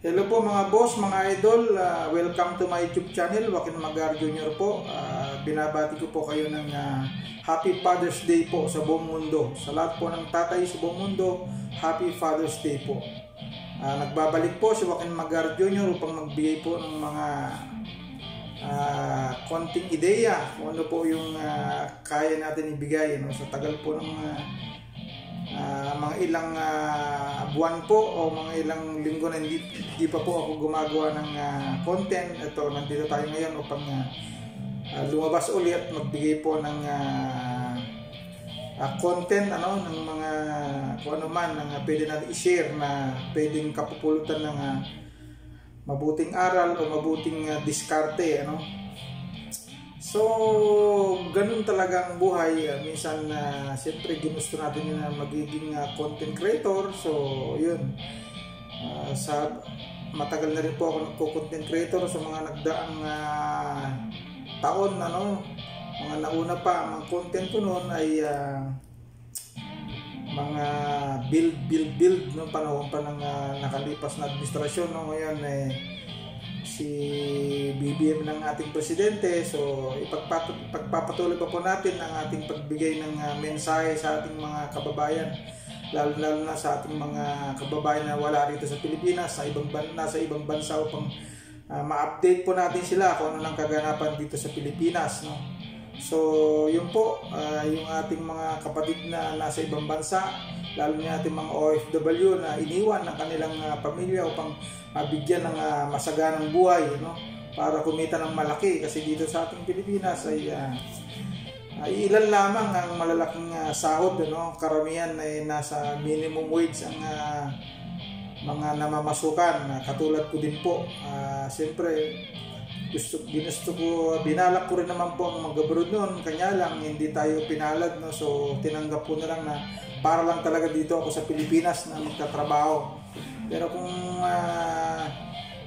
Hello po mga boss, mga idol, welcome to my YouTube channel, Joaquin Magar Jr. po. Binabati ko po kayo ng Happy Father's Day po sa buong mundo. Sa lahat po ng tatay sa buong mundo, Happy Father's Day po. Nagbabalik po si Joaquin Magar Jr. upang magbigay po ng mga konting ideya kung ano po yung kaya natin ibigay sa tagal po ng mga ilang buwan po o mga ilang linggo na hindi pa po ako gumagawa ng content. Ito, nandito tayo ngayon upang lumabas ulit at magbigay po ng content ng mga kung ano man ng pwede natin i-share na pwedeng kapupulutan ng mabuting aral o mabuting diskarte. So, ganun talaga ang buhay. Minsan, siyempre, ginusto natin na magiging content creator. So, yun. Matagal na rin po ako nagko-content creator sa mga nagdaang taon. Mga nauna pa, ang content ko noon ay mga build noong panahon pa ng nakalipas na administrasyon. Ngayon, si BBM ng ating presidente. So ipagpapatuloy pa po natin ang ating pagbigay ng mensahe sa ating mga kababayan, lalo na sa ating mga kababayan na wala rito sa Pilipinas, nasa ibang bansa, upang ma-update po natin sila kung ano nang kaganapan dito sa Pilipinas. So yun po, yung ating mga kapatid na nasa ibang bansa, lalo na ating mga OFW na iniwan ng kanilang pamilya upang mabigyan ng masaganang buhay, para kumita ng malaki, kasi dito sa ating Pilipinas ay ilan lamang ang malalaking sahod. Karamihan ay nasa minimum wage ang mga namamasukan, katulad ko din po. Siyempre ginusto ko, binalak ko rin naman po ang mag-abroad noon, kanya lang hindi tayo pinalad, so tinanggap ko na lang na para lang talaga dito ako sa Pilipinas na magtatrabaho. Pero kung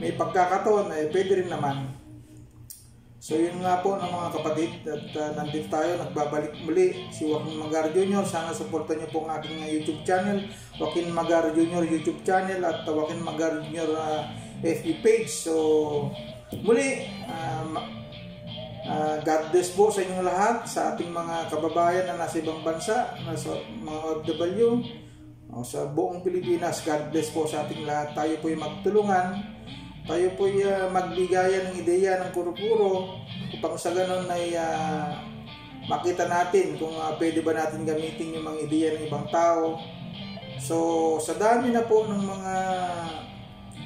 may pagkakataon, pwede rin naman. So yun nga po ng mga kapatid, at nandito tayo, nagbabalik muli si Joaquin Magar Jr. Sana supportan niyo po ang aking YouTube channel, Joaquin Magar Jr. YouTube channel, at Joaquin Magar Jr. FB page. So muli, God bless po sa inyong lahat, sa ating mga kababayan na nasa ibang bansa, nasa mga OFW, sa buong Pilipinas. God bless po sa ating lahat. Tayo po'y magtulungan, tayo po'y magbigayan ng ideya ng kuro-kuro, upang sa ganun ay makita natin kung pwede ba natin gamitin yung mga ideya ng ibang tao. So sa dami na po ng mga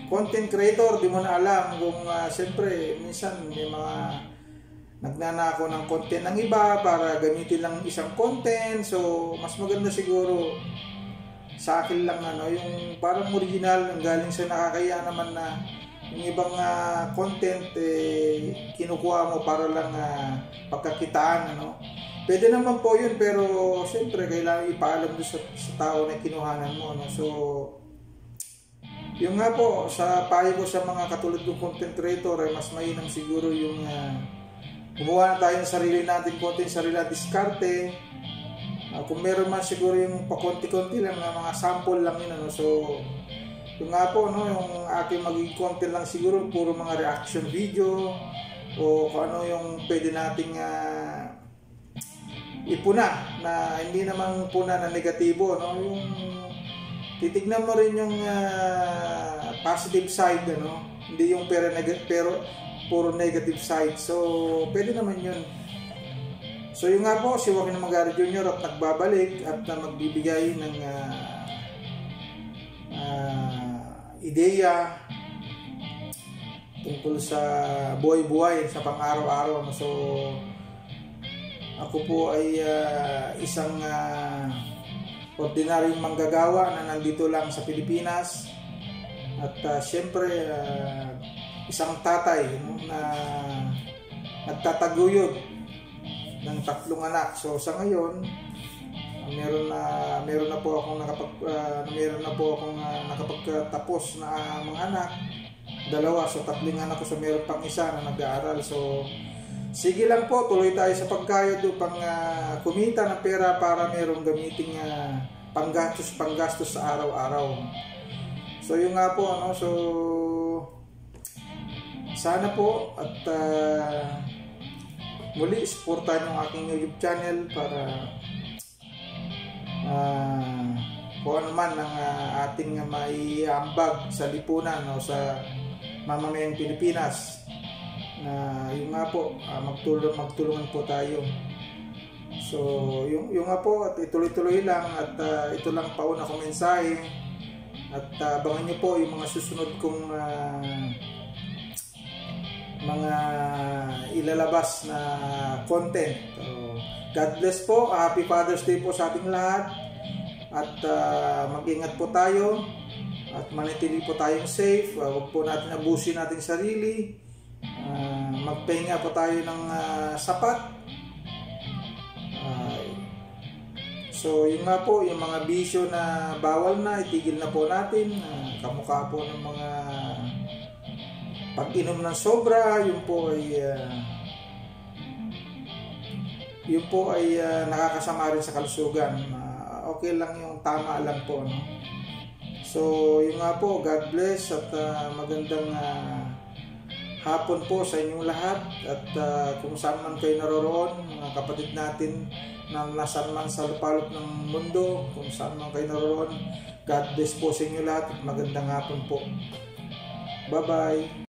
content creator, di mo na alam kung siyempre minsan may mga nagnanako ng content ng iba para gamitin lang isang content. So mas maganda siguro sa akin lang yung parang original, ang galing sa nakakaya naman, na yung ibang content kinukuha mo para lang pagkakitaan. Pwede naman po yun, pero siyempre kailangan ipaalam doon sa tao na kinuhanan mo. So yung nga po, sa payo ko sa mga katulad ng content creator, ay mas mainam siguro yung gumawa na tayo ng sarili natin content, sarili na diskarte. Kung meron man siguro yung pakonti-konti lang, mga sample lang yun. So yung nga po, yung aking magiging content lang siguro puro mga reaction video, o kung ano yung pwede nating ipuna na hindi naman puna na negatibo. Yung titignan mo rin yung positive side, hindi yung pero puro negative side. So pwede naman yun. So yung nga po, si Joaquin Magar Jr. at nagbabalik at magbibigay ng ideya tungkol sa buhay-buhay, sa pang-araw-araw. So ako po ay isang ordinaryong manggagawa na nandito lang sa Pilipinas, at siyempre isang tatay na nagtataguyod ng 3 anak. So sa ngayon, meron na po akong nakapagtapos na mga anak, 2. So 3 anak ko, so meron pang isa na nag-aaral. So sige lang po, tuloy tayo sa pagkayod upang kumita ng pera para merong gamiting panggastos sa araw-araw. So yung nga po, so sana po at muli supportahan yung aking YouTube channel para kung ano man ang ating maiambag sa lipunan o sa mamamayang Pilipinas, na yung nga po, magtulungan po tayo. So yung nga po, at ituloy-tuloy lang, at ito lang pauna kong mensahe, at abangan nyo po yung mga susunod kong mga ilalabas na content. So, God bless po. Happy Father's Day po sa ating lahat, at mag-ingat po tayo at manatili po tayong safe. Huwag po natin abusin nating sarili. Magpahinga po tayo ng sapat. So yun nga po, yung mga bisyo na bawal na, itigil na po natin. Kamukha po ng mga pag-inom ng sobra, yun po ay nakakasama rin sa kalusugan. Okay lang yung tama lang po, no? So yun nga po, God bless, at magandang hapon po sa inyong lahat, at kung saan man kayo naroroon, mga kapatid natin na nasaan man sa lupalop ng mundo, kung saan man kayo naroroon, God bless po sa inyo lahat, at magandang hapon po. Bye bye.